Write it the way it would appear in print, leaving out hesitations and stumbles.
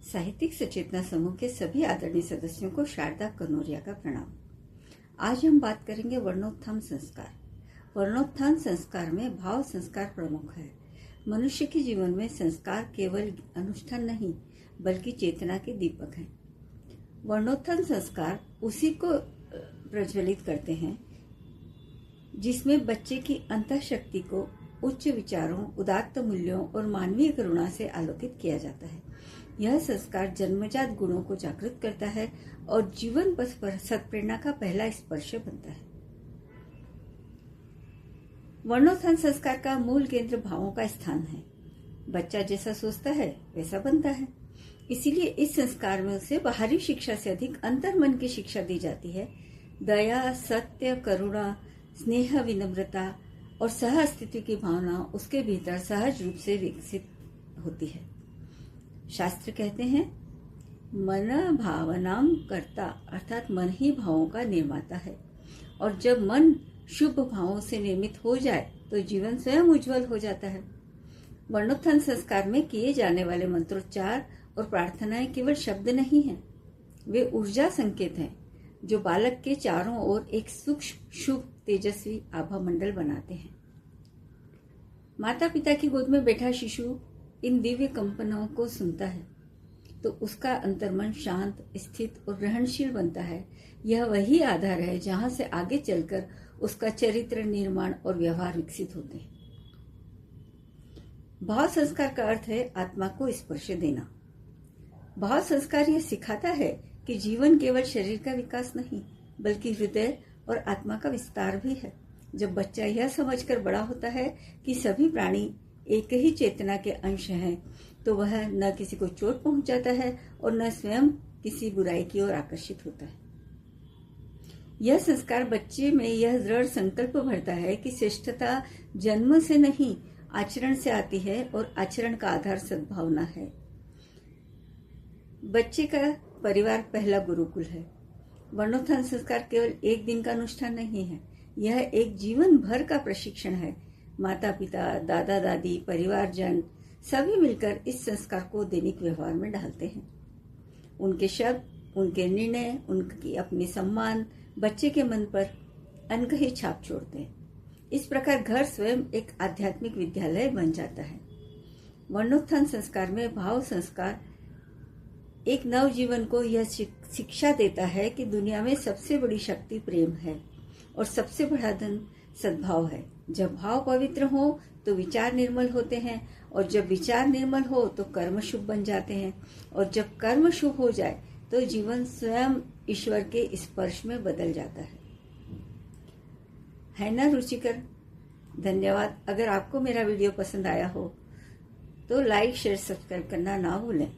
साहित्यिक सचेतना समूह के सभी आदरणीय सदस्यों को शारदा कनोरिया का प्रणाम। आज हम बात करेंगे वर्णोत्थान संस्कार। वर्णोत्थान संस्कार में भाव संस्कार प्रमुख है। मनुष्य के जीवन में संस्कार केवल अनुष्ठान नहीं बल्कि चेतना के दीपक हैं। वर्णोत्थान संस्कार उसी को प्रज्वलित करते हैं जिसमें बच्चे की अंतःशक्ति को उच्च विचारों, उदात्त मूल्यों और मानवीय करुणा से आलोकित किया जाता है। यह संस्कार जन्मजात गुणों को जागृत करता है और जीवन पथ पर सत्प्रेरणा का पहला स्पर्श बनता है। वर्णोत्थान संस्कार का मूल केंद्र भावों का स्थान है। बच्चा जैसा सोचता है वैसा बनता है। इसीलिए इस संस्कार में उसे बाहरी शिक्षा से अधिक अंतर्मन की शिक्षा दी जाती है। दया, सत्य, करुणा, स्नेह, विनम्रता और सह अस्तित्व की भावना उसके भीतर सहज रूप से विकसित होती है। शास्त्र कहते हैं, मन भावनाम कर्ता, अर्थात मन ही भावों का निर्माता है। और जब मन शुभ भावों से निर्मित हो जाए तो जीवन स्वयं उज्जवल हो जाता है। वर्णोत्थान संस्कार में किए जाने वाले मंत्रोच्चार और प्रार्थनाएं केवल शब्द नहीं हैं, वे ऊर्जा संकेत हैं जो बालक के चारों ओर एक सूक्ष्म, शुभ, तेजस्वी आभा मंडल बनाते हैं। माता पिता की गोद में बैठा शिशु इन दिव्य कंपनों को सुनता है तो उसका अंतर्मन शांत, स्थित और ग्रहणशील बनता है। यह वही आधार है जहां से आगे चलकर उसका चरित्र निर्माण और व्यवहार विकसित होते हैं। भाव संस्कार का अर्थ है आत्मा को स्पर्श देना। भाव संस्कार यह सिखाता है कि जीवन केवल शरीर का विकास नहीं बल्कि हृदय और आत्मा का विस्तार भी है। जब बच्चा यह समझकर बड़ा होता है कि सभी प्राणी एक ही चेतना के अंश हैं तो वह न किसी को चोट पहुंचाता है और न स्वयं किसी बुराई की ओर आकर्षित होता है। यह संस्कार बच्चे में यह दृढ़ संकल्प भरता है कि श्रेष्ठता जन्म से नहीं आचरण से आती है और आचरण का आधार सद्भावना है। बच्चे का परिवार पहला गुरुकुल है। वर्णोत्थान संस्कार केवल एक दिन का अनुष्ठान नहीं है, यह एक जीवन भर का प्रशिक्षण है। माता पिता, दादा दादी, परिवारजन सभी मिलकर इस संस्कार को दैनिक व्यवहार में डालते हैं। उनके शब्द, उनके निर्णय, उनकी अपनी सम्मान बच्चे के मन पर अनकही छाप छोड़ते हैं। इस प्रकार घर स्वयं एक आध्यात्मिक विद्यालय बन जाता है। वर्णोत्थान संस्कार में भाव संस्कार एक नव जीवन को यह शिक्षा देता है कि दुनिया में सबसे बड़ी शक्ति प्रेम है और सबसे बड़ा धन सद्भाव है। जब भाव पवित्र हो तो विचार निर्मल होते हैं और जब विचार निर्मल हो तो कर्म शुभ बन जाते हैं और जब कर्म शुभ हो जाए तो जीवन स्वयं ईश्वर के स्पर्श में बदल जाता है ना रुचिकर? धन्यवाद। अगर आपको मेरा वीडियो पसंद आया हो तो लाइक, शेयर, सब्सक्राइब करना ना भूलें।